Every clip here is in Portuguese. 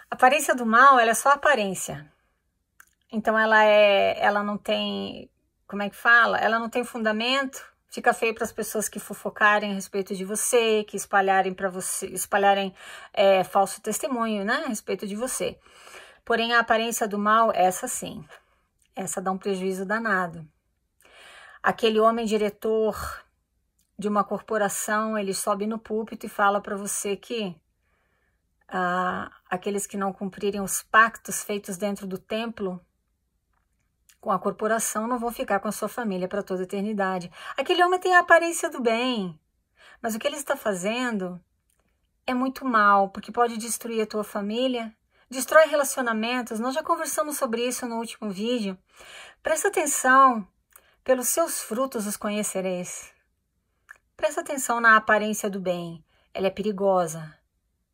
A aparência do mal, ela é só aparência. Então ela não tem, como é que fala? Ela não tem fundamento. Fica feio para as pessoas que fofocarem a respeito de você, que espalharem para você, falso testemunho, né, a respeito de você. Porém, a aparência do mal, essa sim, essa dá um prejuízo danado. Aquele homem diretor de uma corporação, ele sobe no púlpito e fala para você que aqueles que não cumprirem os pactos feitos dentro do templo com a corporação não vão ficar com a sua família para toda a eternidade. Aquele homem tem a aparência do bem, mas o que ele está fazendo é muito mal, porque pode destruir a tua família, destrói relacionamentos. Nós já conversamos sobre isso no último vídeo. Presta atenção, pelos seus frutos os conhecereis. Presta atenção na aparência do bem, ela é perigosa,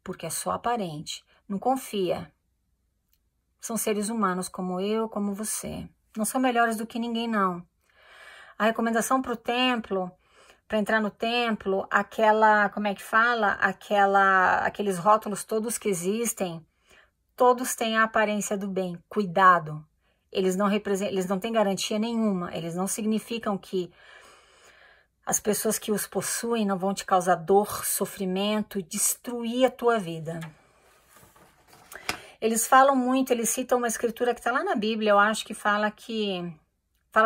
porque é só aparente, não confia. São seres humanos como eu, como você. Não são melhores do que ninguém, não. A recomendação para o templo, para entrar no templo, como é que fala? Aqueles rótulos todos que existem, todos têm a aparência do bem. Cuidado. Eles não têm garantia nenhuma. Eles não significam que as pessoas que os possuem não vão te causar dor, sofrimento, destruir a tua vida. Eles falam muito, eles citam uma escritura que está lá na Bíblia, eu acho que fala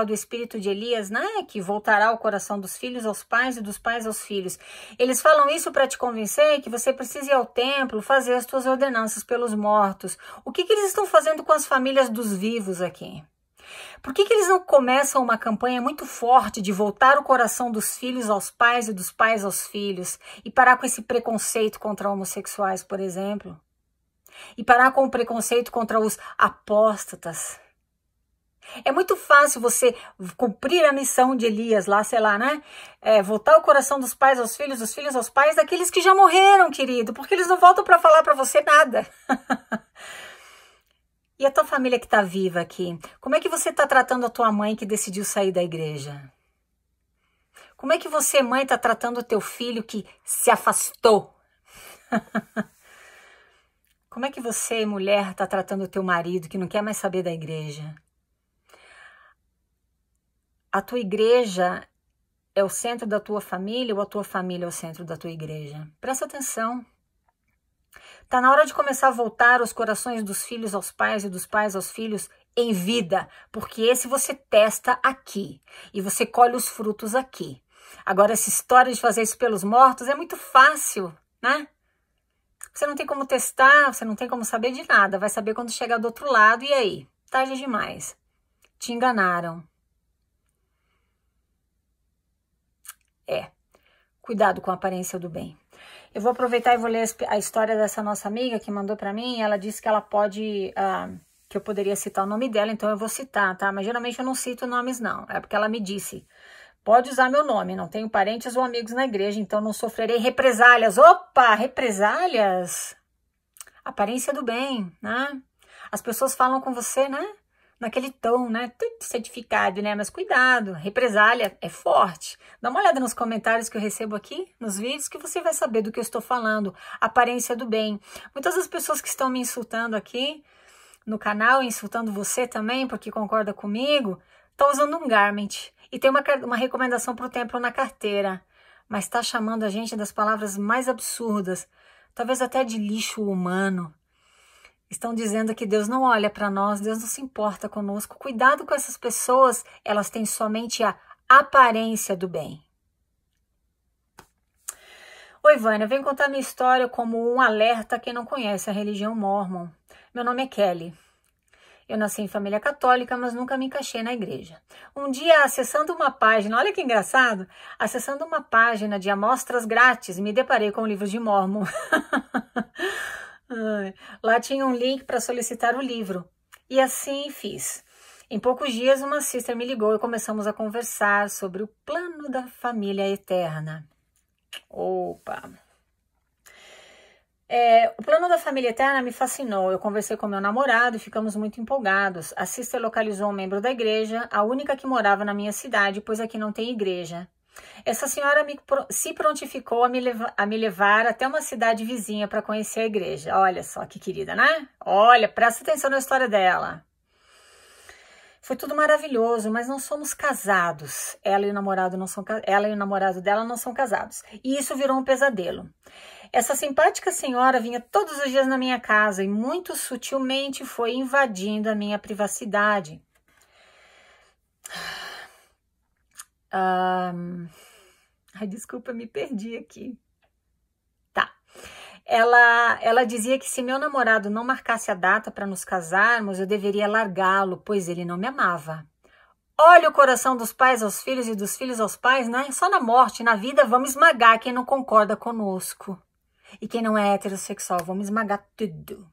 do espírito de Elias, né? Que voltará o coração dos filhos aos pais e dos pais aos filhos. Eles falam isso para te convencer que você precisa ir ao templo, fazer as tuas ordenanças pelos mortos. O que eles estão fazendo com as famílias dos vivos aqui? Por que eles não começam uma campanha muito forte de voltar o coração dos filhos aos pais e dos pais aos filhos e parar com esse preconceito contra homossexuais, por exemplo? E parar com o preconceito contra os apóstatas. É muito fácil você cumprir a missão de Elias lá, sei lá, né? Voltar o coração dos pais aos filhos, dos filhos aos pais, daqueles que já morreram, querido, porque eles não voltam para falar para você nada. E a tua família que está viva aqui? Como é que você está tratando a tua mãe que decidiu sair da igreja? Como é que você, mãe, está tratando o teu filho que se afastou? Como é que você, mulher, está tratando o teu marido que não quer mais saber da igreja? A tua igreja é o centro da tua família ou a tua família é o centro da tua igreja? Presta atenção. Está na hora de começar a voltar os corações dos filhos aos pais e dos pais aos filhos em vida, porque esse você testa aqui e você colhe os frutos aqui. Agora, essa história de fazer isso pelos mortos é muito fácil, né? Você não tem como testar, você não tem como saber de nada. Vai saber quando chegar do outro lado. E aí? Tarde demais. Te enganaram. Cuidado com a aparência do bem. Eu vou aproveitar e vou ler a história dessa nossa amiga que mandou pra mim. Ela disse que ela pode... que eu poderia citar o nome dela, então eu vou citar, tá? Mas geralmente eu não cito nomes, não. É porque ela me disse... Pode usar meu nome, não tenho parentes ou amigos na igreja, então não sofrerei represálias. Opa, represálias? Aparência do bem, né? As pessoas falam com você, né? Naquele tom, né? Tudo certificado, né? Mas cuidado, represália é forte. Dá uma olhada nos comentários que eu recebo aqui, nos vídeos, que você vai saber do que eu estou falando. Aparência do bem. Muitas das pessoas que estão me insultando aqui no canal, insultando você também, porque concorda comigo, estão usando um garment. E tem uma recomendação para o templo na carteira, mas está chamando a gente das palavras mais absurdas, talvez até de lixo humano. Estão dizendo que Deus não olha para nós, Deus não se importa conosco. Cuidado com essas pessoas, elas têm somente a aparência do bem. Oi, Vânia, eu venho contar minha história como um alerta a quem não conhece a religião mórmon. Meu nome é Kelly. Eu nasci em família católica, mas nunca me encaixei na igreja. Um dia, acessando uma página, olha que engraçado, acessando uma página de amostras grátis, me deparei com o livro de Mórmon. Lá tinha um link para solicitar o livro. E assim fiz. Em poucos dias, uma sister me ligou e começamos a conversar sobre o plano da família eterna. Opa! O plano da família eterna me fascinou. Eu conversei com meu namorado e ficamos muito empolgados. A sister localizou um membro da igreja, a única que morava na minha cidade, pois aqui não tem igreja. Essa senhora se prontificou a me levar até uma cidade vizinha para conhecer a igreja. Olha só que querida, né? Olha, presta atenção na história dela. Foi tudo maravilhoso, mas não somos casados. Ela e o namorado dela não são casados. E isso virou um pesadelo. Essa simpática senhora vinha todos os dias na minha casa e muito sutilmente foi invadindo a minha privacidade. Ai, desculpa, me perdi aqui. Tá. Ela dizia que se meu namorado não marcasse a data para nos casarmos, eu deveria largá-lo, pois ele não me amava. Olha o coração dos pais aos filhos e dos filhos aos pais, né? Só na morte, na vida, vamos esmagar quem não concorda conosco. E quem não é heterossexual, vamos esmagar tudo.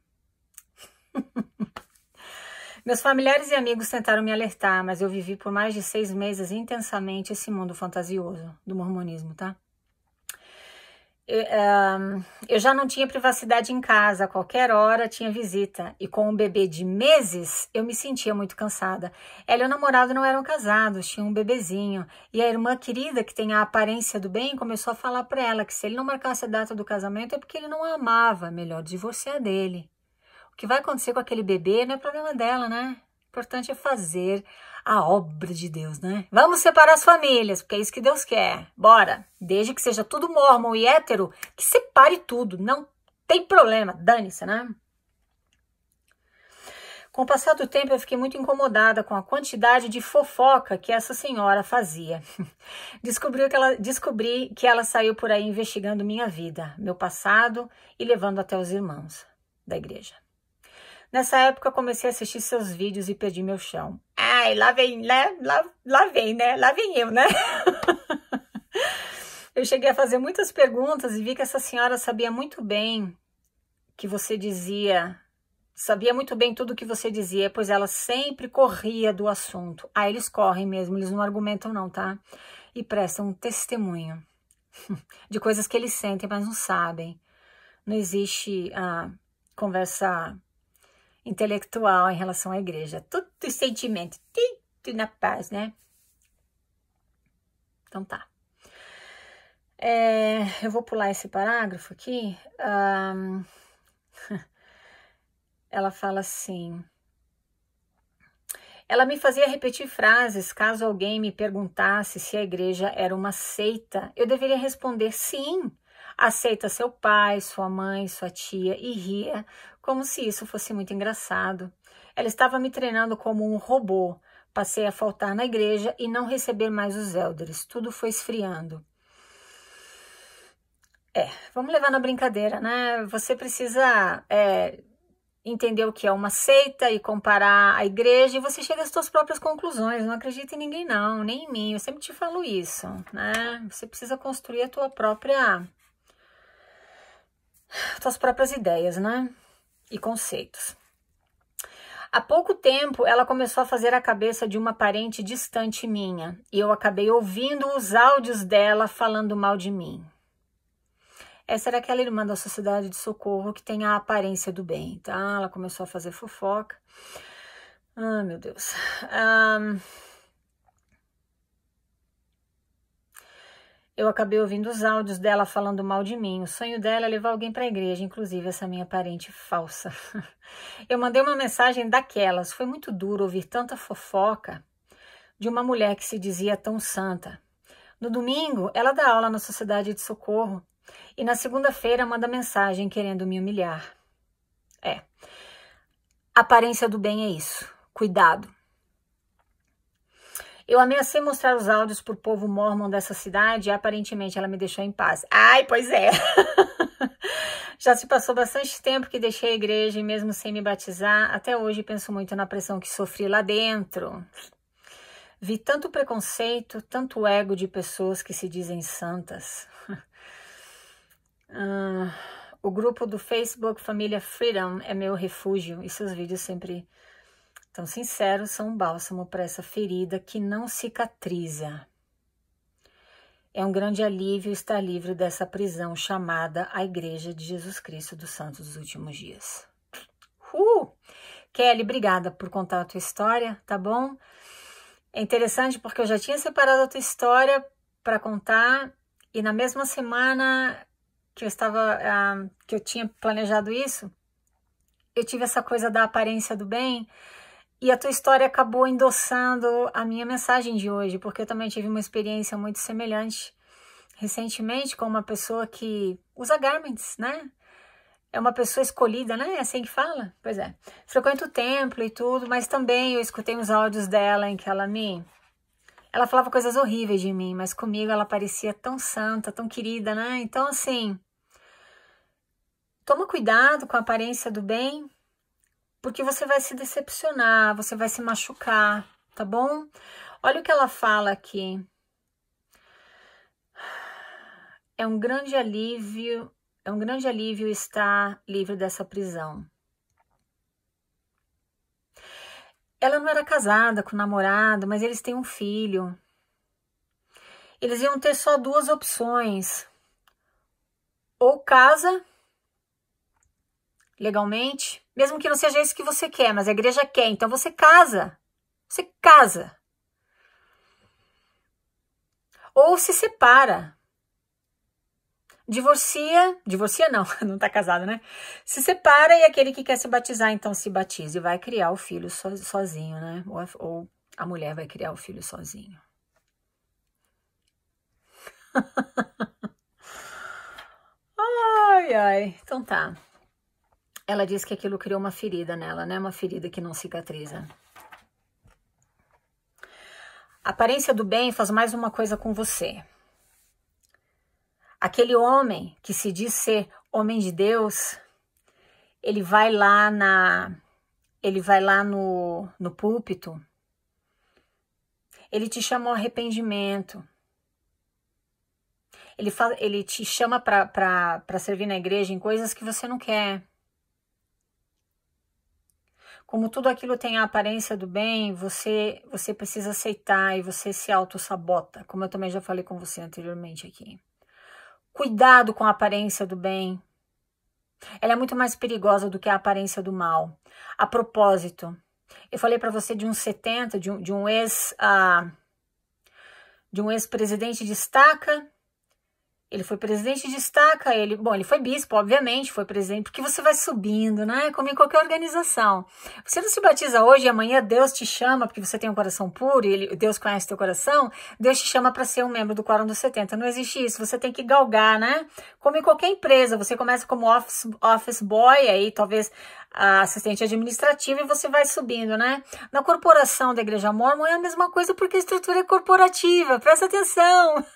Meus familiares e amigos tentaram me alertar, mas eu vivi por mais de 6 meses intensamente esse mundo fantasioso do mormonismo, tá? Eu já não tinha privacidade em casa, a qualquer hora tinha visita. E com um bebê de meses, eu me sentia muito cansada. Ela e o namorado não eram casados, tinham um bebezinho. E a irmã querida, que tem a aparência do bem, começou a falar para ela que se ele não marcasse a data do casamento é porque ele não a amava, melhor divorciar dele. O que vai acontecer com aquele bebê não é problema dela, né? O importante é fazer a obra de Deus, né? Vamos separar as famílias, porque é isso que Deus quer. Bora! Desde que seja tudo mormon e hétero, que separe tudo. Não tem problema, dane-se, né? Com o passar do tempo, eu fiquei muito incomodada com a quantidade de fofoca que essa senhora fazia. Descobri que ela saiu por aí investigando minha vida, meu passado e levando até os irmãos da igreja. Nessa época, comecei a assistir seus vídeos e perdi meu chão. Ai, lá vem, né? Lá vem, né? Lá vem eu, né? Eu cheguei a fazer muitas perguntas e vi que essa senhora sabia muito bem que você dizia, sabia muito bem tudo o que você dizia, pois ela sempre corria do assunto. Ah, eles correm mesmo, eles não argumentam não, tá? E prestam um testemunho de coisas que eles sentem, mas não sabem. Não existe conversa intelectual em relação à igreja. Tudo sentimento, tudo na paz, né? Então tá. Eu vou pular esse parágrafo aqui. Ela fala assim: ela me fazia repetir frases caso alguém me perguntasse se a igreja era uma seita. Eu deveria responder sim. Aceita seu pai, sua mãe, sua tia e ria, como se isso fosse muito engraçado. Ela estava me treinando como um robô. Passei a faltar na igreja e não receber mais os elders. Tudo foi esfriando. Vamos levar na brincadeira, né? Você precisa entender o que é uma seita e comparar a igreja e você chega às suas próprias conclusões. Não acredita em ninguém não, nem em mim. Eu sempre te falo isso, né? Você precisa construir suas próprias ideias, né? E conceitos. Há pouco tempo, ela começou a fazer a cabeça de uma parente distante minha e eu acabei ouvindo os áudios dela falando mal de mim. Essa era aquela irmã da Sociedade de Socorro que tem a aparência do bem, tá? Ela começou a fazer fofoca. Ah, meu Deus. Eu acabei ouvindo os áudios dela falando mal de mim. O sonho dela é levar alguém para a igreja, inclusive essa minha parente falsa. Eu mandei uma mensagem daquelas. Foi muito duro ouvir tanta fofoca de uma mulher que se dizia tão santa. No domingo, ela dá aula na Sociedade de Socorro. E na segunda-feira manda mensagem querendo me humilhar. Aparência do bem é isso. Cuidado. Eu ameacei mostrar os áudios para o povo mormon dessa cidade e aparentemente ela me deixou em paz. Ai, pois é. Já se passou bastante tempo que deixei a igreja e mesmo sem me batizar, até hoje penso muito na pressão que sofri lá dentro. Vi tanto preconceito, tanto ego de pessoas que se dizem santas. O grupo do Facebook Família Freedom é meu refúgio e seus vídeos sempre tão sinceros são um bálsamo para essa ferida que não cicatriza. É um grande alívio estar livre dessa prisão chamada a Igreja de Jesus Cristo dos Santos dos Últimos Dias. Kelly, obrigada por contar a tua história, tá bom? É interessante porque eu já tinha separado a tua história para contar, e na mesma semana que que eu tinha planejado isso, eu tive essa coisa da aparência do bem, e a tua história acabou endossando a minha mensagem de hoje, porque eu também tive uma experiência muito semelhante recentemente com uma pessoa que usa garments, né? É uma pessoa escolhida, né? É assim que fala? Pois é. Frequenta o templo e tudo, mas também eu escutei uns áudios dela em que ela falava coisas horríveis de mim, mas comigo ela parecia tão santa, tão querida, né? Então, assim, toma cuidado com a aparência do bem, porque você vai se decepcionar, você vai se machucar, tá bom? Olha o que ela fala aqui. É um grande alívio estar livre dessa prisão. Ela não era casada com o namorado, mas eles têm um filho. Eles iam ter só duas opções. Ou casa, legalmente, mesmo que não seja isso que você quer, mas a igreja quer, então você casa. Você casa. Ou se separa. Divorcia não, não tá casado, né? Se separa e aquele que quer se batizar, então se batiza e vai criar o filho sozinho, né? Ou a mulher vai criar o filho sozinho. Ai, ai, então tá. Ela disse que aquilo criou uma ferida nela, né? Uma ferida que não cicatriza. A aparência do bem faz mais uma coisa com você. Aquele homem que se diz ser homem de Deus, ele vai lá no púlpito, ele te chama ao arrependimento, ele te chama para servir na igreja em coisas que você não quer. Como tudo aquilo tem a aparência do bem, você precisa aceitar e você se auto-sabota, como eu também já falei com você anteriormente aqui. Cuidado com a aparência do bem. Ela é muito mais perigosa do que a aparência do mal. A propósito, eu falei para você de uns 70, de um ex-presidente de estaca. Ele foi presidente de estaca, ele foi bispo, obviamente, foi presidente, porque você vai subindo, né? Como em qualquer organização. Você não se batiza hoje e amanhã Deus te chama, porque você tem um coração puro, e Deus conhece teu coração, Deus te chama para ser um membro do Quórum dos 70. Não existe isso, você tem que galgar, né? Como em qualquer empresa, você começa como office boy, aí talvez assistente administrativo, e você vai subindo, né? Na corporação da Igreja Mórmon é a mesma coisa, porque a estrutura é corporativa, presta atenção!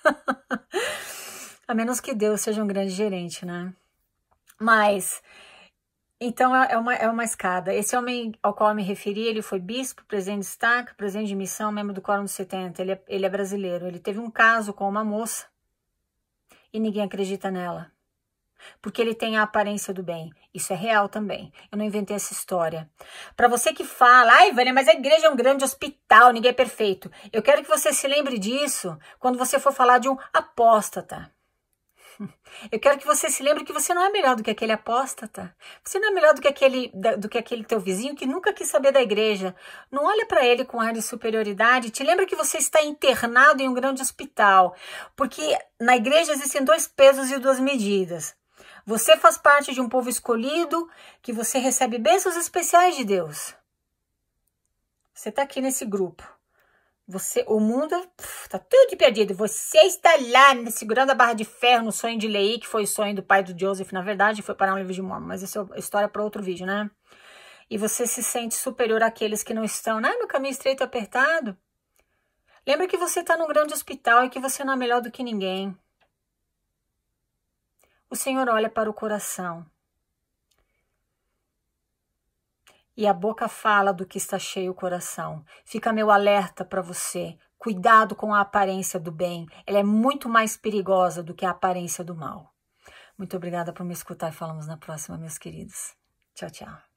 A menos que Deus seja um grande gerente, né? Mas, então é uma escada. Esse homem ao qual eu me referi, ele foi bispo, presidente de estaca, presidente de missão, membro do Quórum dos 70. Ele é brasileiro. Ele teve um caso com uma moça e ninguém acredita nela. Porque ele tem a aparência do bem. Isso é real também. Eu não inventei essa história. Para você que fala, ai, Vânia, mas a igreja é um grande hospital, ninguém é perfeito. Eu quero que você se lembre disso quando você for falar de um apóstata. Eu quero que você se lembre que você não é melhor do que aquele apóstata. Você não é melhor do que aquele teu vizinho que nunca quis saber da igreja. Não olha para ele com ar de superioridade. Te lembra que você está internado em um grande hospital. Porque na igreja existem 2 pesos e 2 medidas. Você faz parte de um povo escolhido, que você recebe bênçãos especiais de Deus. Você está aqui nesse grupo. O mundo está tudo perdido. Você está lá segurando a barra de ferro no sonho de Leí, que foi o sonho do pai do Joseph, na verdade, foi parar um livro de Mormon, mas essa é história para outro vídeo, né? E você se sente superior àqueles que não estão, né? No caminho estreito e apertado. Lembra que você está num grande hospital e que você não é melhor do que ninguém. O Senhor olha para o coração. E a boca fala do que está cheio o coração. Fica meu alerta para você. Cuidado com a aparência do bem. Ela é muito mais perigosa do que a aparência do mal. Muito obrigada por me escutar e falamos na próxima, meus queridos. Tchau, tchau.